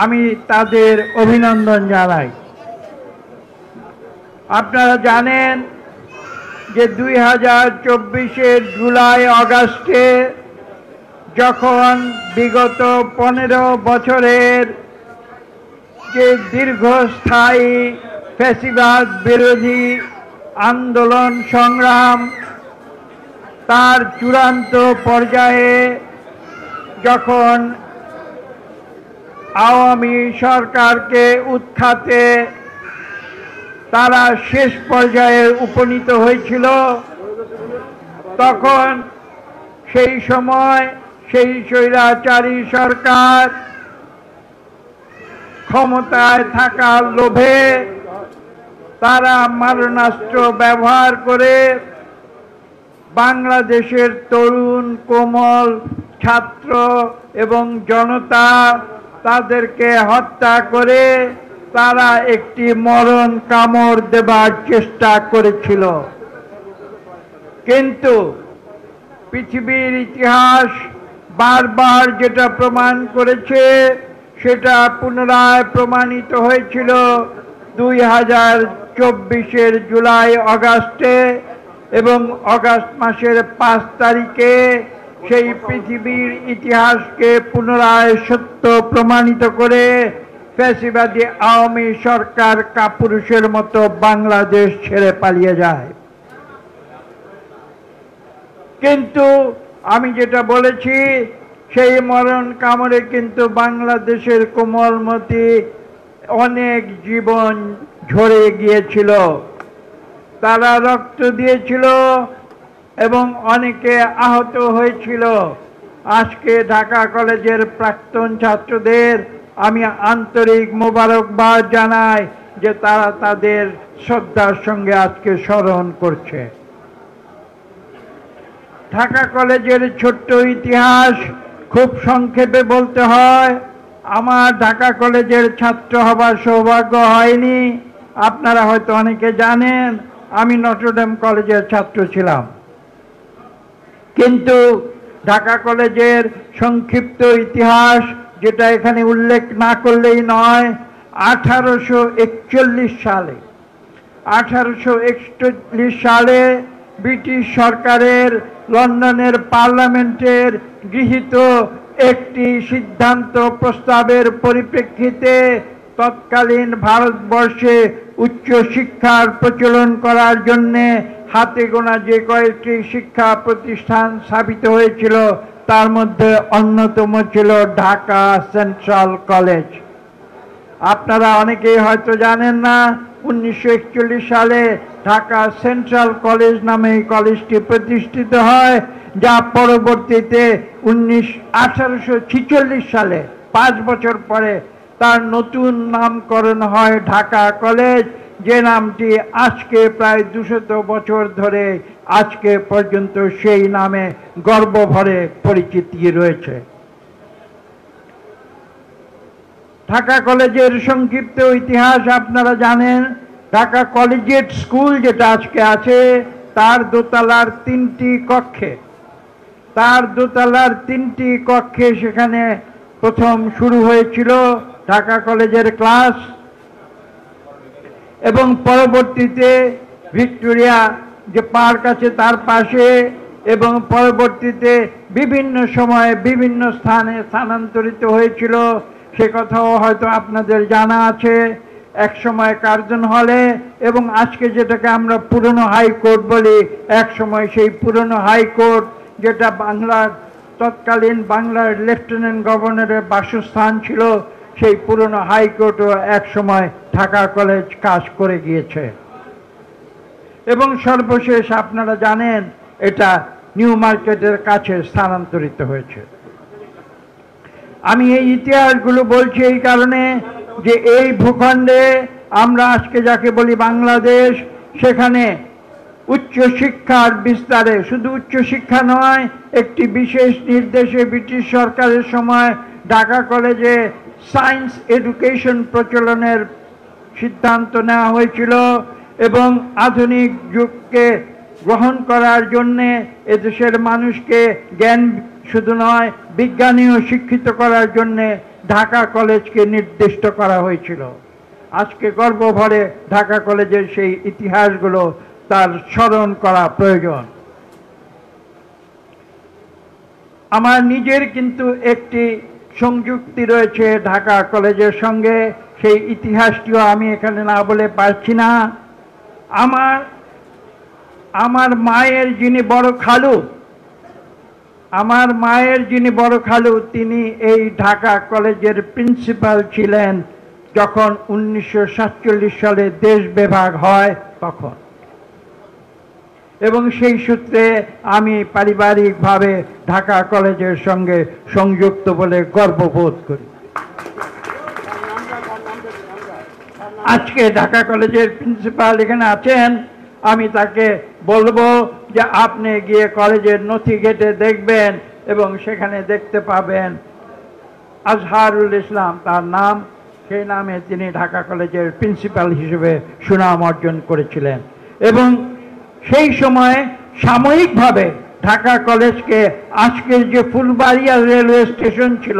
আমি তাদের অভিনন্দন জানাই। আপনারা জানেন যে 2024-এর জুলাই আগস্টে যখন বিগত 15 বছরের যে দীর্ঘস্থায়ী ফ্যাসিবাদ বিরোধী আন্দোলন সংগ্রাম তার চূড়ান্ত পর্যায়ে যখন আওয়ামী সরকারকে উৎখাতে তারা শেষ পর্যায়ে উপনীত হয়েছিল, তখন সেই সময় সেই স্বৈরাচারী সরকার ক্ষমতায় থাকার লোভে তারা মারণাস্ত্র ব্যবহার করে বাংলাদেশের তরুণ কোমল ছাত্র এবং জনতা তাদেরকে হত্যা করে তারা একটি মরণ কামড় দেবার চেষ্টা করেছিল। কিন্তু পৃথিবীর ইতিহাস বারবার যেটা প্রমাণ করেছে সেটা পুনরায় প্রমাণিত হয়েছিল 2024-এর জুলাই আগস্টে, এবং আগস্ট মাসের 5 তারিখে সেই পৃথিবীর ইতিহাসকে পুনরায় সত্য প্রমাণিত করে ফ্যাসিবাদী আওয়ামী সরকার কাপুরুষের মতো বাংলাদেশ ছেড়ে পালিয়ে যায়। কিন্তু আমি যেটা বলেছি, সেই মরণ কামড়ে কিন্তু বাংলাদেশের কোমলমতি অনেক জীবন ঝরে গিয়েছিল, তারা রক্ত দিয়েছিল এবং অনেকে আহত হয়েছিল। আজকে ঢাকা কলেজের প্রাক্তন ছাত্রদের আমি আন্তরিক মোবারকবাদ জানাই যে তারা তাদের শ্রদ্ধার সঙ্গে আজকে স্মরণ করছে। ঢাকা কলেজের ছোট্ট ইতিহাস খুব সংক্ষেপে বলতে হয়। আমার ঢাকা কলেজের ছাত্র হবার সৌভাগ্য হয়নি। আপনারা হয়তো অনেকে জানেন আমি নটরডেম কলেজের ছাত্র ছিলাম, কিন্তু ঢাকা কলেজের সংক্ষিপ্ত ইতিহাস যেটা এখানে উল্লেখ না করলেই নয়, 1841 সালে ব্রিটিশ সরকারের লন্ডনের পার্লামেন্টের গৃহীত একটি সিদ্ধান্ত প্রস্তাবের পরিপ্রেক্ষিতে তৎকালীন ভারতবর্ষে উচ্চ শিক্ষার প্রচলন করার জন্য হাতে গোনা যে কয়েকটি শিক্ষা প্রতিষ্ঠান স্থাপিত হয়েছিল তার মধ্যে অন্যতম ছিল ঢাকা সেন্ট্রাল কলেজ। আপনারা অনেকেই হয়তো জানেন না, 1941 সালে ঢাকা সেন্ট্রাল কলেজ নামে এই কলেজটি প্রতিষ্ঠিত হয়, যা পরবর্তীতে 1846 সালে 5 বছর পরে তার নতুন নামকরণ হয় ঢাকা কলেজ, যে নামটি আজকে প্রায় 200 বছর ধরে আজকে পর্যন্ত সেই নামে গর্বভরে পরিচিতি রয়েছে। ঢাকা কলেজের সংক্ষিপ্ত ইতিহাস আপনারা জানেন। ঢাকা কলেজিয়েট স্কুল যেটা আজকে আছে তার দোতলার 3টি কক্ষে সেখানে প্রথম শুরু হয়েছিল ঢাকা কলেজের ক্লাস, এবং পরবর্তীতে ভিক্টোরিয়া যে পার্ক আছে তার পাশে, এবং পরবর্তীতে বিভিন্ন সময়ে বিভিন্ন স্থানে স্থানান্তরিত হয়েছিল। সে কথাও হয়তো আপনাদের জানা আছে। এক সময় কার্জন হলে, এবং আজকে যেটাকে আমরা পুরনো হাইকোর্ট বলি, এক সময় সেই পুরনো হাইকোর্ট যেটা তৎকালীন বাংলার লেফটেন্যান্ট গভর্নরের বাসস্থান ছিল, সেই পুরনো হাইকোর্টও এক সময় ঢাকা কলেজ কাজ করে গিয়েছে। এবং সর্বশেষ আপনারা জানেন এটা নিউ মার্কেটের কাছে স্থানান্তরিত হয়েছে। আমি এই ইতিহাসগুলো বলছি এই কারণে যে এই ভূখণ্ডে আমরা আজকে যাকে বলি বাংলাদেশ, সেখানে উচ্চশিক্ষার বিস্তারে, শুধু উচ্চশিক্ষা নয়, একটি বিশেষ নির্দেশে ব্রিটিশ সরকারের সময় ঢাকা কলেজে সায়েন্স এডুকেশন প্রচলনের সিদ্ধান্ত নেওয়া হয়েছিল, এবং আধুনিক যুগকে গ্রহণ করার জন্যে এদেশের মানুষকে জ্ঞান শুধু নয় বিজ্ঞানীও শিক্ষিত করার জন্যে ঢাকা কলেজকে নির্দিষ্ট করা হয়েছিল। আজকে গর্ব ভরে ঢাকা কলেজের সেই ইতিহাসগুলো তার স্মরণ করা প্রয়োজন। আমার নিজের কিন্তু একটি সংযুক্তি রয়েছে ঢাকা কলেজের সঙ্গে, সেই ইতিহাসটিও আমি এখানে না বলে পারছি না। আমার মায়ের যিনি বড় খালু, তিনি এই ঢাকা কলেজের প্রিন্সিপাল ছিলেন যখন 1947 সালে দেশ বিভাগ হয় তখন, এবং সেই সূত্রে আমি পারিবারিকভাবে ঢাকা কলেজের সঙ্গে সংযুক্ত বলে গর্ববোধ করি। আজকে ঢাকা কলেজের প্রিন্সিপাল এখানে আছেন, আমি তাকে বলবো যে আপনি গিয়ে কলেজের নথি ঘেঁটে দেখবেন এবং সেখানে দেখতে পাবেন আজহারুল ইসলাম তার নাম, সেই নামে তিনি ঢাকা কলেজের প্রিন্সিপাল হিসেবে সুনাম অর্জন করেছিলেন। এবং সেই সময় সাময়িকভাবে ঢাকা কলেজকে আজকের যে ফুলবাড়িয়া রেলওয়ে স্টেশন ছিল